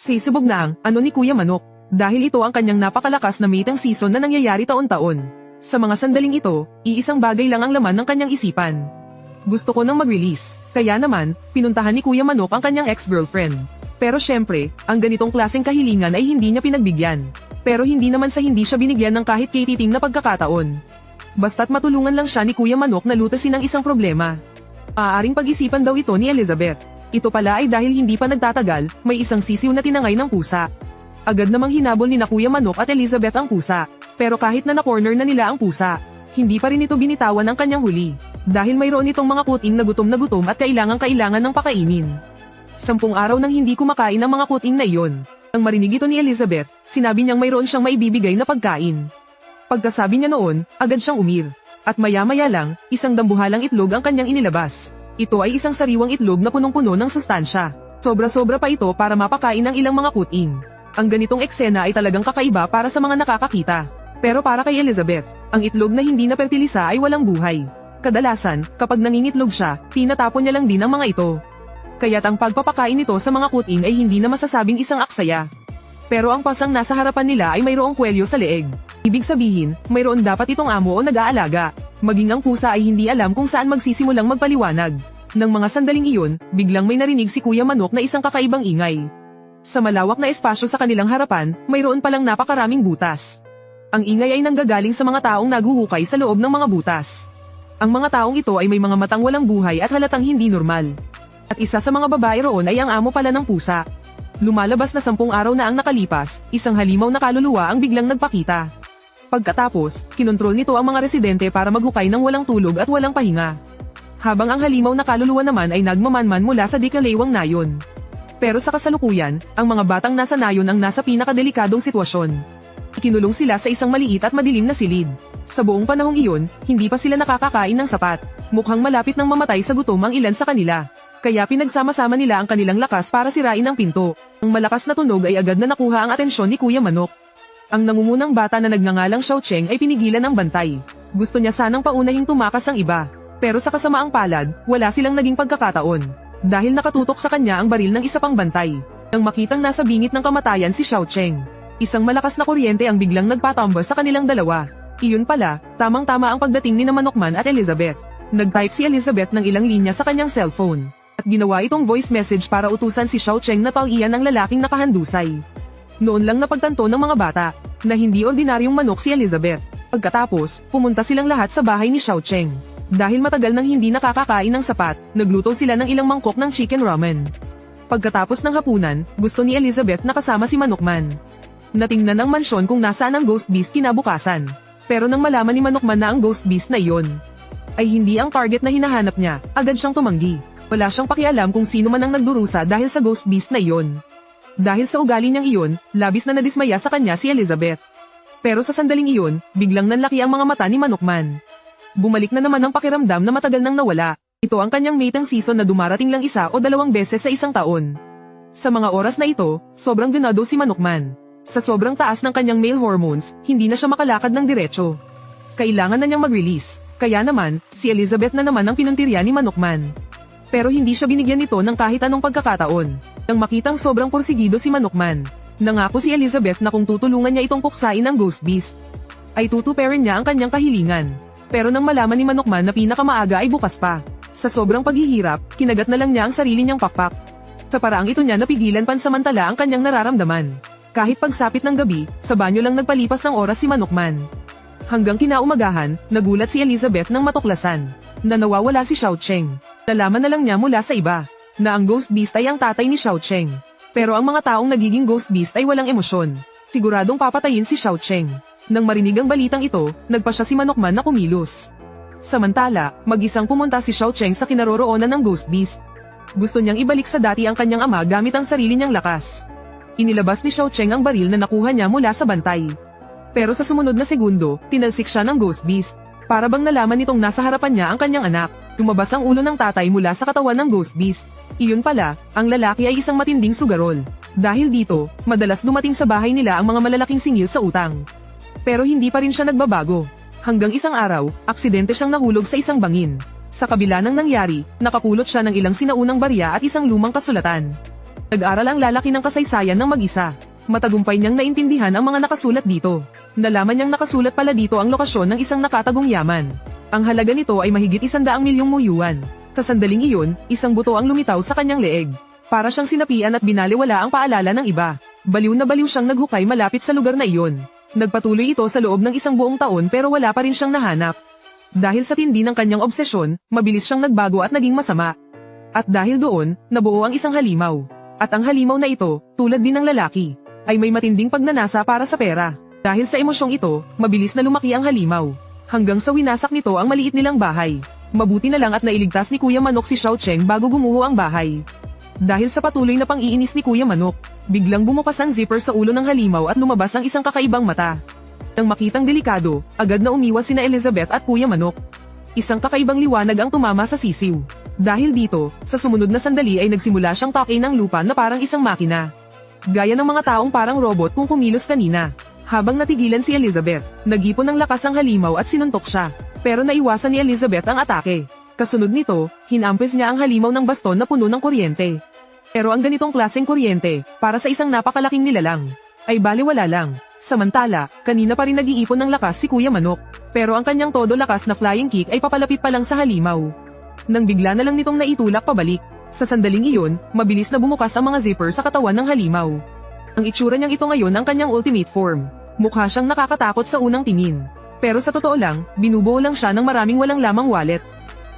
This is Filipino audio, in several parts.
Sisibog na ang ano ni Kuya Manok, dahil ito ang kanyang napakalakas na mating season na nangyayari taon-taon. Sa mga sandaling ito, iisang bagay lang ang laman ng kanyang isipan. Gusto ko nang mag-release, kaya naman, pinuntahan ni Kuya Manok ang kanyang ex-girlfriend. Pero syempre, ang ganitong klaseng kahilingan ay hindi niya pinagbigyan. Pero hindi naman sa hindi siya binigyan ng kahit katiting na pagkakataon. Basta't matulungan lang siya ni Kuya Manok na lutasin ang isang problema. Maaaring pag-isipan daw ito ni Elizabeth. Ito pala ay dahil hindi pa nagtatagal, may isang sisiw na tinangay ng pusa. Agad namang hinabol ni na Kuya Manok at Elizabeth ang pusa. Pero kahit na na-corner na nila ang pusa, hindi pa rin ito binitawan ang kanyang huli. Dahil mayroon itong mga kuting na gutom at kailangan ng pakainin. 10 araw nang hindi kumakain ang mga kuting na iyon. Ang marinig ito ni Elizabeth, sinabi niyang mayroon siyang maibibigay na pagkain. Pagkasabi niya noon, agad siyang umir. At maya-maya lang, isang dambuhalang itlog ang kanyang inilabas. Ito ay isang sariwang itlog na punong-puno ng sustansya. Sobra-sobra pa ito para mapakain ng ilang mga kuting. Ang ganitong eksena ay talagang kakaiba para sa mga nakakakita. Pero para kay Elizabeth, ang itlog na hindi napertilisa ay walang buhay. Kadalasan, kapag nangingitlog siya, tinatapon niya lang din ang mga ito. Kaya't ang pagpapakain nito sa mga kuting ay hindi na masasabing isang aksaya. Pero ang pasang nasa harapan nila ay mayroong kwelyo sa leeg. Ibig sabihin, mayroon dapat itong amo o nag-aalaga. Maging ang pusa ay hindi alam kung saan magsisimulang magpaliwanag. Nang mga sandaling iyon, biglang may narinig si Kuya Manok na isang kakaibang ingay. Sa malawak na espasyo sa kanilang harapan, mayroon palang napakaraming butas. Ang ingay ay nanggagaling sa mga taong naguhukay sa loob ng mga butas. Ang mga taong ito ay may mga matang walang buhay at halatang hindi normal. At isa sa mga babae roon ay ang amo pala ng pusa. Lumalabas na 10 araw na ang nakalipas, isang halimaw na kaluluwa ang biglang nagpakita. Pagkatapos, kinontrol nito ang mga residente para maghukay ng walang tulog at walang pahinga. Habang ang halimaw na kaluluwa naman ay nagmamanman mula sa dikalewang nayon. Pero sa kasalukuyan, ang mga batang nasa nayon ang nasa pinakadelikadong sitwasyon. Ikinulong sila sa isang maliit at madilim na silid. Sa buong panahong iyon, hindi pa sila nakakakain ng sapat. Mukhang malapit nang mamatay sa gutom ang ilan sa kanila. Kaya pinagsama-sama nila ang kanilang lakas para sirain ang pinto. Ang malakas na tunog ay agad na nakuha ang atensyon ni Kuya Manok. Ang nangungunang bata na nagngangalang Xiao Cheng ay pinigilan ng bantay. Gusto niya sanang paunahing tumakas ang iba. Pero sa kasamaang palad, wala silang naging pagkakataon. Dahil nakatutok sa kanya ang baril ng isa pang bantay. Nang makitang nasa bingit ng kamatayan si Xiao Cheng, isang malakas na kuryente ang biglang nagpatamba sa kanilang dalawa. Iyon pala, tamang-tama ang pagdating ni Manokman at Elizabeth. Nag-type si Elizabeth ng ilang linya sa kanyang cellphone. At ginawa itong voice message para utusan si Xiao Cheng na talian ang lalaking nakahandusay. Noon lang napagtanto ng mga bata, na hindi ordinaryong manok si Elizabeth. Pagkatapos, pumunta silang lahat sa bahay ni Xiao Cheng. Dahil matagal nang hindi nakakakain ng sapat, nagluto sila ng ilang mangkok ng chicken ramen. Pagkatapos ng hapunan, gusto ni Elizabeth na kasama si Manokman. Natingnan ang mansyon kung nasaan ang ghost beast kinabukasan. Pero nang malaman ni Manokman na ang ghost beast na iyon ay hindi ang target na hinahanap niya, agad siyang tumanggi. Wala siyang pakialam kung sino man ang nagdurusa dahil sa ghost beast na iyon. Dahil sa ugali niyang iyon, labis na nadismaya sa kanya si Elizabeth. Pero sa sandaling iyon, biglang nanlaki ang mga mata ni Manokman. Bumalik na naman ang pakiramdam na matagal nang nawala. Ito ang kanyang mating season na dumarating lang 1 o 2 beses sa isang taon. Sa mga oras na ito, sobrang ganado si Manokman. Sa sobrang taas ng kanyang male hormones, hindi na siya makalakad ng diretso. Kailangan na niyang mag-release. Kaya naman, si Elizabeth na naman ang pinuntirya ni Manokman. Pero hindi siya binigyan nito ng kahit anong pagkakataon. Nang makitang sobrang porsigido si Manokman, nangako si Elizabeth na kung tutulungan niya itong puksain ng ghost beast, ay tutuperin niya ang kanyang kahilingan. Pero nang malaman ni Manokman na pinakamaaga ay bukas pa, sa sobrang paghihirap, kinagat na lang niya ang sarili niyang pakpak. Sa paraang ito niya napigilan pansamantala ang kanyang nararamdaman. Kahit pagsapit ng gabi, sa banyo lang nagpalipas ng oras si Manokman. Hanggang kinaumagahan, nagulat si Elizabeth nang matuklasan na nawawala si Xiao Cheng. Nalaman na lang niya mula sa iba na ang ghost beast ay ang tatay ni Xiao Cheng. Pero ang mga taong nagiging ghost beast ay walang emosyon. Siguradong papatayin si Xiao Cheng. Nang marinig ang balitang ito, nagpa siya si Manokman na kumilos. Samantala, mag-isang pumunta si Xiao Cheng sa kinaroroonan ng ghost beast. Gusto niyang ibalik sa dati ang kanyang ama gamit ang sarili niyang lakas. Inilabas ni Xiao Cheng ang baril na nakuha niya mula sa bantay. Pero sa sumunod na segundo, tinalsik siya ng ghost beast. Para bang nalaman nitong nasa harapan niya ang kanyang anak. Lumabas ang ulo ng tatay mula sa katawan ng ghost beast. Iyon pala, ang lalaki ay isang matinding sugarol. Dahil dito, madalas dumating sa bahay nila ang mga malalaking singil sa utang. Pero hindi pa rin siya nagbabago. Hanggang isang araw, aksidente siyang nahulog sa isang bangin. Sa kabila ng nangyari, nakapulot siya ng ilang sinaunang barya at isang lumang kasulatan. Nag-aral ang lalaki ng kasaysayan ng mag-isa. Matagumpay niyang naintindihan ang mga nakasulat dito. Nalaman niyang nakasulat pala dito ang lokasyon ng isang nakatagong yaman. Ang halaga nito ay mahigit 100 milyong yuan. Sa sandaling iyon, isang buto ang lumitaw sa kanyang leeg. Para siyang sinapian at binaliwala ang paalala ng iba. Baliw na baliw siyang naghukay malapit sa lugar na iyon. Nagpatuloy ito sa loob ng isang buong taon pero wala pa rin siyang nahanap. Dahil sa tindi ng kanyang obsesyon, mabilis siyang nagbago at naging masama. At dahil doon, nabuo ang isang halimaw. At ang halimaw na ito, tulad din ng lalaki, ay may matinding pagnanasa para sa pera. Dahil sa emosyong ito, mabilis na lumaki ang halimaw. Hanggang sa winasak nito ang maliit nilang bahay. Mabuti na lang at nailigtas ni Kuya Manok si Xiao Cheng bago gumuho ang bahay. Dahil sa patuloy na pang-iinis ni Kuya Manok, biglang bumukas ang zipper sa ulo ng halimaw at lumabas ang isang kakaibang mata. Nang makitang delikado, agad na umiwas sina Elizabeth at Kuya Manok. Isang kakaibang liwanag ang tumama sa sisiw. Dahil dito, sa sumunod na sandali ay nagsimula siyang takin ng lupa na parang isang makina. Gaya ng mga taong parang robot kung kumilos kanina. Habang natigilan si Elizabeth, nag-ipon ng lakas ang halimaw at sinuntok siya. Pero naiwasan ni Elizabeth ang atake. Kasunod nito, hinampes niya ang halimaw ng baston na puno ng kuryente. Pero ang ganitong klaseng kuryente, para sa isang napakalaking nilalang, ay baliwala lang. Samantala, kanina pa rin nag-iipon ng lakas si Kuya Manok. Pero ang kanyang todo lakas na flying kick ay papalapit pa lang sa halimaw. Nang bigla na lang nitong naitulak pabalik. Sa sandaling iyon, mabilis na bumukas ang mga zipper sa katawan ng halimaw. Ang itsura niyang ito ngayon ang kanyang ultimate form. Mukha siyang nakakatakot sa unang tingin. Pero sa totoo lang, binubuo lang siya ng maraming walang lamang wallet.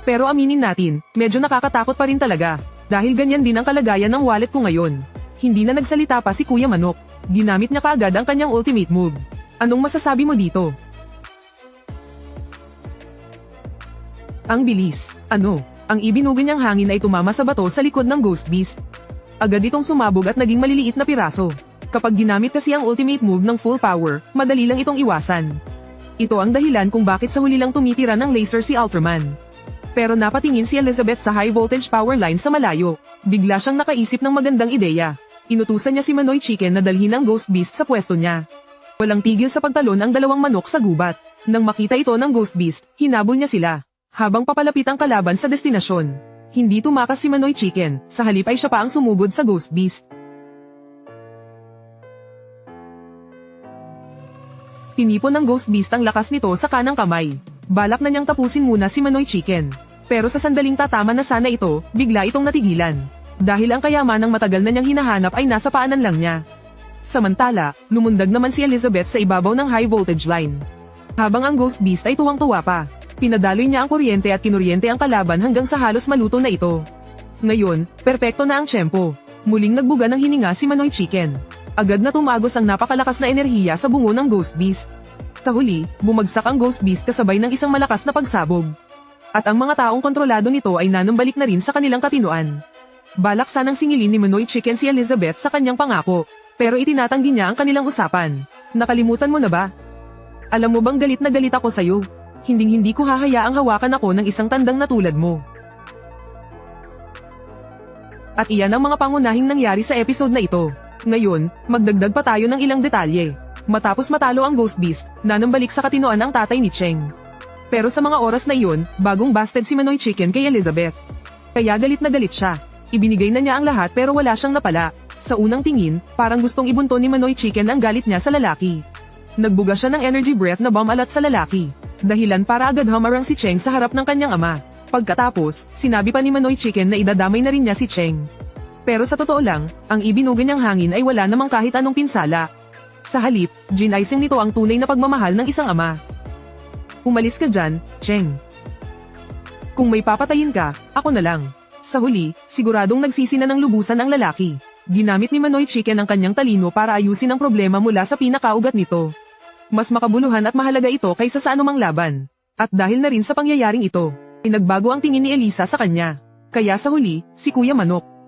Pero aminin natin, medyo nakakatakot pa rin talaga. Dahil ganyan din ang kalagayan ng wallet ko ngayon. Hindi na nagsalita pa si Kuya Manok. Ginamit niya kaagad ang kanyang ultimate move. Anong masasabi mo dito? Ang bilis. Ano? Ang ibinuga niyang hangin ay tumama sa bato sa likod ng Ghost Beast. Agad itong sumabog at naging maliliit na piraso. Kapag ginamit kasi ang ultimate move ng full power, madali lang itong iwasan. Ito ang dahilan kung bakit sa huli lang tumitira ng laser si Ultraman. Pero napatingin si Elizabeth sa high voltage power line sa malayo. Bigla siyang nakaisip ng magandang ideya. Inutusan niya si Manoy Chicken na dalhin ang Ghost Beast sa pwesto niya. Walang tigil sa pagtalon ang dalawang manok sa gubat. Nang makita ito ng Ghost Beast, hinabol niya sila. Habang papalapit ang kalaban sa destinasyon. Hindi tumakas si Manoy Chicken, sa halip ay siya pa ang sumugod sa Ghost Beast. Tinipon ng Ghost Beast ang lakas nito sa kanang kamay. Balak na niyang tapusin muna si Manoy Chicken. Pero sa sandaling tatama na sana ito, bigla itong natigilan. Dahil ang kayaman ng matagal na niyang hinahanap ay nasa paanan lang niya. Samantala, lumundag naman si Elizabeth sa ibabaw ng high voltage line. Habang ang Ghost Beast ay tuwang-tuwa pa. Pinadaloy niya ang kuryente at kinuryente ang kalaban hanggang sa halos maluto na ito. Ngayon, perpekto na ang tiyempo. Muling nagbuga ng hininga si Manoy Chicken. Agad na tumagos ang napakalakas na enerhiya sa bungo ng Ghost Beast. Sa huli, bumagsak ang Ghost Beast kasabay ng isang malakas na pagsabog. At ang mga taong kontrolado nito ay nanumbalik na rin sa kanilang katinuan. Balak sanang singilin ni Manoy Chicken si Elizabeth sa kanyang pangako. Pero itinatanggi niya ang kanilang usapan. Nakalimutan mo na ba? Alam mo bang galit na galit ako sa'yo? Hinding-hindi ko hahayaang hawakan ako ng isang tandang na tulad mo. At iyan ang mga pangunahing nangyari sa episode na ito. Ngayon, magdagdag pa tayo ng ilang detalye. Matapos matalo ang Ghost Beast, nanambalik sa katinoan ang tatay ni Cheng. Pero sa mga oras na iyon, bagong busted si Manoy Chicken kay Elizabeth. Kaya galit na galit siya. Ibinigay na niya ang lahat pero wala siyang napala. Sa unang tingin, parang gustong ibunto ni Manoy Chicken ang galit niya sa lalaki. Nagbuga siya ng energy breath na bomb alat sa lalaki. Dahilan para agad hamarang si Cheng sa harap ng kanyang ama. Pagkatapos, sinabi pa ni Manoy Chicken na idadamay na rin niya si Cheng. Pero sa totoo lang, ang ibinuga niyang hangin ay wala namang kahit anong pinsala. Sa halip, ginaising nito ang tunay na pagmamahal ng isang ama. Umalis ka dyan, Cheng. Kung may papatayin ka, ako na lang. Sa huli, siguradong nagsisi na ng lubusan ang lalaki. Ginamit ni Manoy Chicken ang kanyang talino para ayusin ang problema mula sa pinakaugat nito. Mas makabuluhan at mahalaga ito kaysa sa anumang laban. At dahil na rin sa pangyayaring ito, ay nagbago ang tingin ni Elisa sa kanya. Kaya sa huli, si Kuya Manok